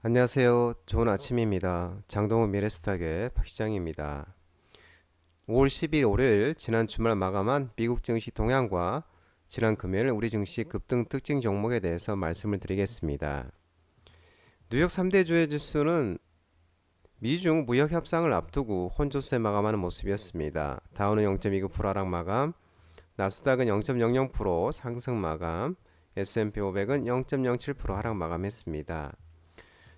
안녕하세요. 좋은 아침입니다. 장동훈 미래스탁의 박 시장입니다. 5월 10일 월요일 지난 주말 마감한 미국 증시 동향과 지난 금요일 우리 증시 급등 특징 종목에 대해서 말씀을 드리겠습니다. 뉴욕 3대 주요 지수는 미중 무역 협상을 앞두고 혼조세 마감하는 모습이었습니다. 다우는 0.29% 하락 마감, 나스닥은 0.00% 상승 마감, S&P 500은 0.07% 하락 마감했습니다.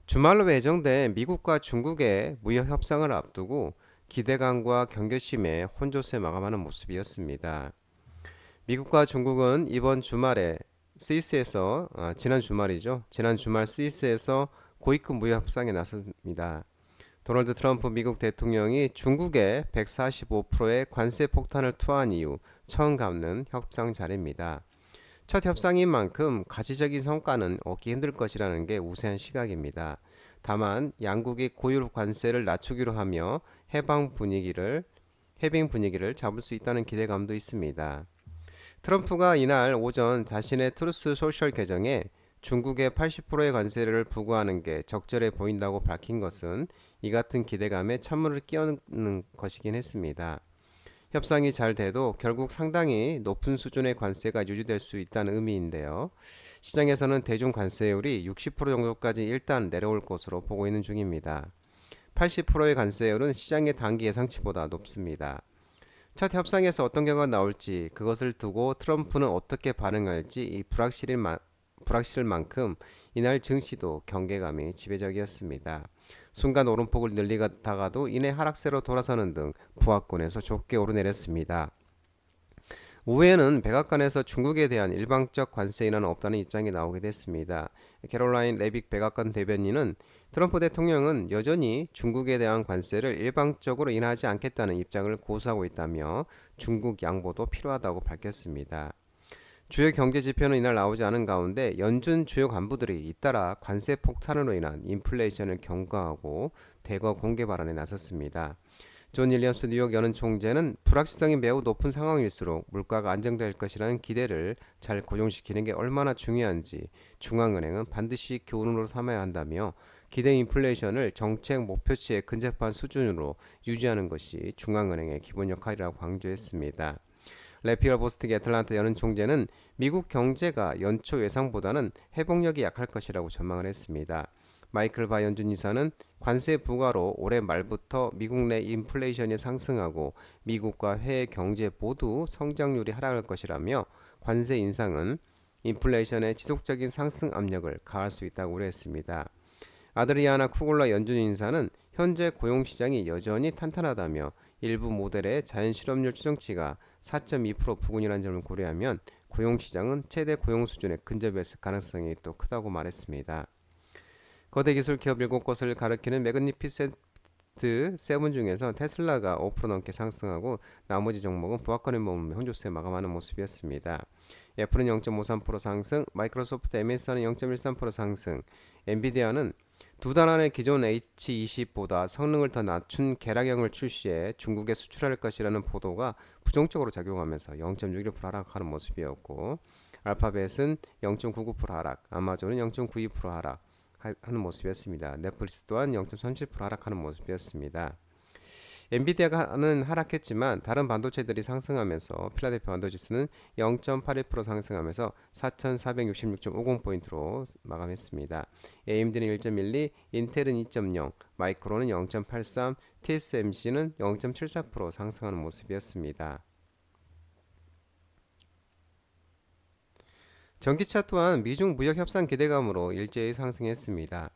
주말로 예정된 미국과 중국의 무역 협상을 앞두고 기대감과 경계심에 혼조세 마감하는 모습이었습니다. 미국과 중국은 이번 주말에 스위스에서 지난 주말 스위스에서 고위급 무역 협상에 나섭니다. 도널드 트럼프 미국 대통령이 중국에 145%의 관세 폭탄을 투하한 이후 처음 갖는 협상 자리입니다. 첫 협상인 만큼 가시적인 성과는 얻기 힘들 것이라는 게 우세한 시각입니다. 다만 양국이 고율 관세를 낮추기로 하며 해빙 분위기를 잡을 수 있다는 기대감도 있습니다. 트럼프가 이날 오전 자신의 트루스 소셜 계정에 중국에 80%의 관세를 부과하는 게 적절해 보인다고 밝힌 것은 이 같은 기대감에 찬물을 끼얹는 것이긴 했습니다. 협상이 잘 돼도 결국 상당히 높은 수준의 관세가 유지될 수 있다는 의미인데요. 시장에서는 대중 관세율이 60% 정도까지 일단 내려올 것으로 보고 있는 중입니다. 80%의 관세율은 시장의 단기 예상치보다 높습니다. 첫 협상에서 어떤 결과가 나올지 그것을 두고 트럼프는 어떻게 반응할지 이 불확실할 만큼 이날 증시도 경계감이 지배적이었습니다. 순간 오름폭을 늘리다가도 이내 하락세로 돌아서는 등 부하권에서 좁게 오르내렸습니다. 오후에는 백악관에서 중국에 대한 일방적 관세 인하는 없다는 입장이 나오게 됐습니다. 캐롤라인 레빅 백악관 대변인은 트럼프 대통령은 여전히 중국에 대한 관세를 일방적으로 인하하지 않겠다는 입장을 고수하고 있다며 중국 양보도 필요하다고 밝혔습니다. 주요 경제 지표는 이날 나오지 않은 가운데 연준 주요 간부들이 잇따라 관세 폭탄으로 인한 인플레이션을 경고하고 대거 공개 발언에 나섰습니다. 존 윌리엄스 뉴욕 연은 총재는 불확실성이 매우 높은 상황일수록 물가가 안정될 것이라는 기대를 잘 고정시키는 게 얼마나 중요한지 중앙은행은 반드시 교훈으로 삼아야 한다며 기대 인플레이션을 정책 목표치에 근접한 수준으로 유지하는 것이 중앙은행의 기본 역할이라고 강조했습니다. 래피얼 보스틱 애틀란타 연은 총재는 미국 경제가 연초 예상보다는 회복력이 약할 것이라고 전망을 했습니다. 마이클 바 연준 이사는 관세 부과로 올해 말부터 미국 내 인플레이션이 상승하고 미국과 해외 경제 모두 성장률이 하락할 것이라며 관세 인상은 인플레이션의 지속적인 상승 압력을 가할 수 있다고 우려했습니다. 아드리아나 쿠글라 연준 인사는 현재 고용시장이 여전히 탄탄하다며 일부 모델의 자연 실업률 추정치가 4.2% 부근이라는 점을 고려하면 고용시장은 최대 고용 수준에 근접했을 가능성이 또 크다고 말했습니다. 거대 기술 기업 7곳을 가리키는 매그니피센트 7 중에서 테슬라가 5% 넘게 상승하고 나머지 종목은 부합권을 머물며 혼조세 마감하는 모습이었습니다. 애플은 0.53% 상승, 마이크로소프트 MS는 0.13% 상승, 엔비디아는 두 달 안에 기존 H20보다 성능을 더 낮춘 계량형을 출시해 중국에 수출할 것이라는 보도가 부정적으로 작용하면서 0.61% 하락하는 모습이었고, 알파벳은 0.99% 하락, 아마존은 0.92% 하락 하는 모습이었습니다. 넷플릭스 또한 0.37% 하락하는 모습이었습니다. 엔비디아는 하락했지만 다른 반도체들이 상승하면서 필라델피아 반도체는 0.81% 상승하면서 4,466.50포인트로 마감했습니다. AMD는 1.12, 인텔은 2.0, 마이크론은 0.83, TSMC는 0.74% 상승하는 모습이었습니다. 전기차 또한 미중 무역 협상 기대감으로 일제히 상승했습니다.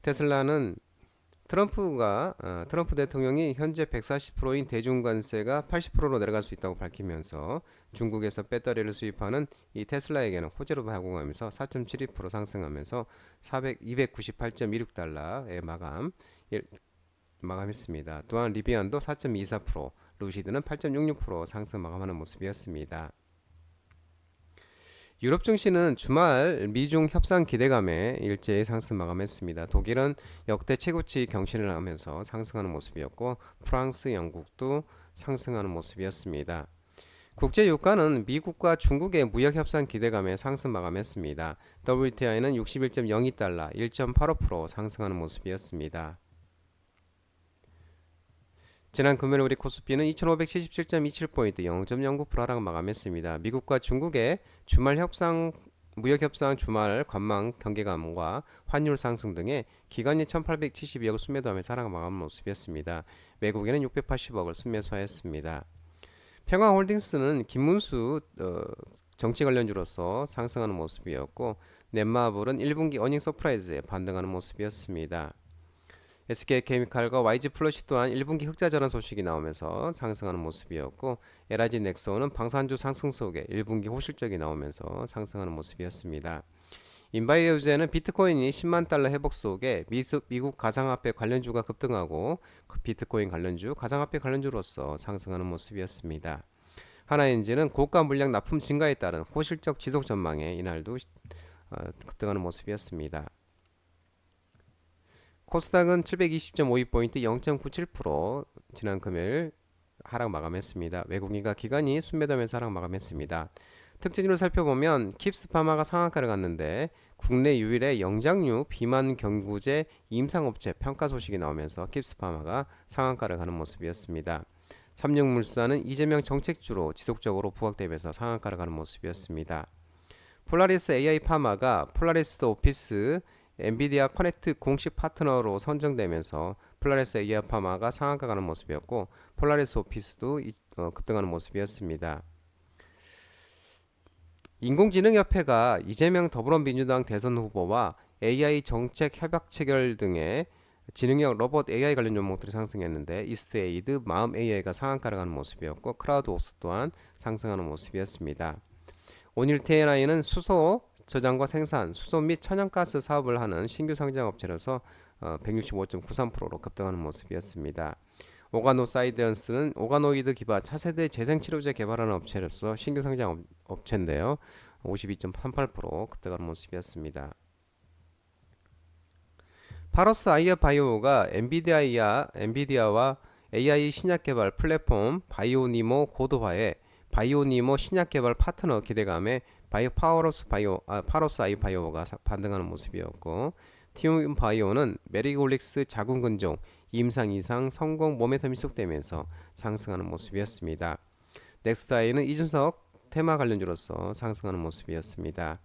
테슬라는 트럼프 대통령이 현재 140%인 대중 관세가 80%로 내려갈 수 있다고 밝히면서 중국에서 배터리를 수입하는 이 테슬라에게는 호재로 발공하면서 4.72% 상승하면서 298.26달러에 마감했습니다. 또한 리비안도 4.24%, 루시드는 8.66% 상승 마감하는 모습이었습니다. 유럽 증시는 주말 미중 협상 기대감에 일제히 상승 마감했습니다. 독일은 역대 최고치 경신을 하면서 상승하는 모습이었고 프랑스, 영국도 상승하는 모습이었습니다. 국제 유가는 미국과 중국의 무역 협상 기대감에 상승 마감했습니다. WTI는 61.02달러, 1.85% 상승하는 모습이었습니다. 지난 금요일 우리 코스피는 2577.27포인트 0.09% 하락 마감했습니다. 미국과 중국의 무역 협상 주말 관망 경계감과 환율 상승 등의 기관이 1872억을 순매도하면서 하락 마감 모습이었습니다. 외국인은 680억을 순매수하였습니다. 평화홀딩스는 김문수 정치 관련주로서 상승하는 모습이었고, 넷마블은 1분기 어닝 서프라이즈에 반등하는 모습이었습니다. SK케미칼과 YG플러시 또한 1분기 흑자 전환 소식이 나오면서 상승하는 모습이었고, LIG 넥소는 방산주 상승 속에 1분기 호실적이 나오면서 상승하는 모습이었습니다. 인바이오제는 비트코인이 10만 달러 회복 속에 미국 가상화폐 관련주가 급등하고 비트코인 관련주, 가상화폐 관련주로서 상승하는 모습이었습니다. 하나엔진은 고가 물량 납품 증가에 따른 호실적 지속 전망에 이날도 급등하는 모습이었습니다. 코스닥은 720.52포인트 0.97% 지난 금요일 하락 마감했습니다. 외국인과 기관이 순매도하면서 하락 마감했습니다. 특징으로 살펴보면 킵스파마가 상한가를 갔는데 국내 유일의 영장류 비만 경구제 임상업체 평가 소식이 나오면서 킵스파마가 상한가를 가는 모습이었습니다. 삼육물산은 이재명 정책주로 지속적으로 부각되면서 상한가를 가는 모습이었습니다. 폴라리스 AI 파마가 폴라리스 오피스 엔비디아 커넥트 공식 파트너로 선정되면서 폴라리스 AI 파마가 상한가 가는 모습이었고, 폴라리스 오피스도 급등하는 모습이었습니다. 인공지능협회가 이재명 더불어민주당 대선 후보와 AI 정책 협약 체결 등의 지능형 로봇 AI 관련 종목들이 상승했는데, 이스트에이드, 마음 AI가 상한가를 가는 모습이었고, 크라우드웍스 또한 상승하는 모습이었습니다. 오닐 T&I는 수소 저장과 생산, 수소 및 천연가스 사업을 하는 신규 상장 업체로서 165.93%로 급등하는 모습이었습니다. 오가노사이언스는 오가노이드 기반 차세대 재생치료제 개발하는 업체로서 신규 상장 업체인데요. 52.38% 급등하는 모습이었습니다. 파로스 아이어 바이오가 엔비디아와 AI 신약 개발 플랫폼 바이오니모 고도화에 바이오니모 신약 개발 파트너 기대감에 파로스 아이어 바이오가 반등하는 모습이었고, 티움 바이오는 메리골릭스 자궁근종 임상 이상 성공 모멘텀이 지속되면서 상승하는 모습이었습니다. 넥스트아이는 이준석 테마 관련주로서 상승하는 모습이었습니다.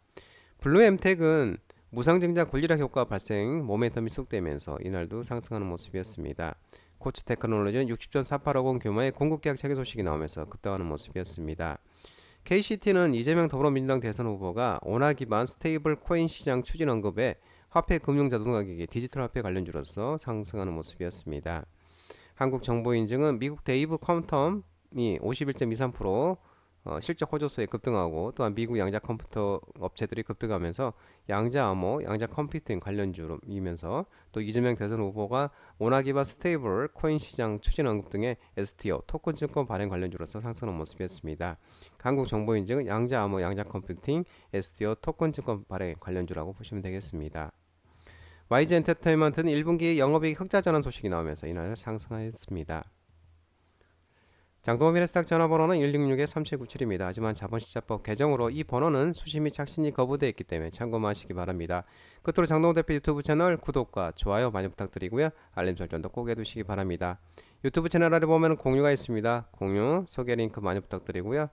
블루엠텍은 무상증자 권리락 효과 발생 모멘텀이 지속되면서 이날도 상승하는 모습이었습니다. 코츠테크놀로지는 60.48억 원 규모의 공급계약 체결 소식이 나오면서 급등하는 모습이었습니다. KCT는 이재명 더불어민주당 대선 후보가 원화 기반 스테이블 코인 시장 추진 언급에 화폐 금융 자동가격이 디지털 화폐 관련주로서 상승하는 모습이었습니다. 한국정보인증은 미국 데이브 컴텀이 51.23% 실적 호조소에 급등하고, 또한 미국 양자 컴퓨터 업체들이 급등하면서 양자 암호, 양자 컴퓨팅 관련주이면서, 또 이재명 대선 후보가 원화 기반 스테이블 코인 시장 추진 언급 등의 STO 토큰 증권 발행 관련주로서 상승하는 모습이었습니다. 한국정보인증은 양자 암호, 양자 컴퓨팅, STO 토큰 증권 발행 관련주라고 보시면 되겠습니다. YG 엔터테인먼트는 1분기 영업이익 흑자 전환 소식이 나오면서 이날 상승하였습니다. 장동호 미래스탁 전화번호는 166-3797입니다. 하지만 자본시장법 개정으로 이 번호는 수신 및 착신이 거부되어 있기 때문에 참고만 하시기 바랍니다. 끝으로 장동호 대표 유튜브 채널 구독과 좋아요 많이 부탁드리고요. 알림 설정도 꼭 해두시기 바랍니다. 유튜브 채널 아래 보면 공유가 있습니다. 공유, 소개 링크 많이 부탁드리고요.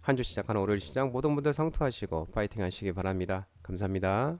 한 주 시작하는 월요일 시장 모든 분들 성투하시고 파이팅 하시기 바랍니다. 감사합니다.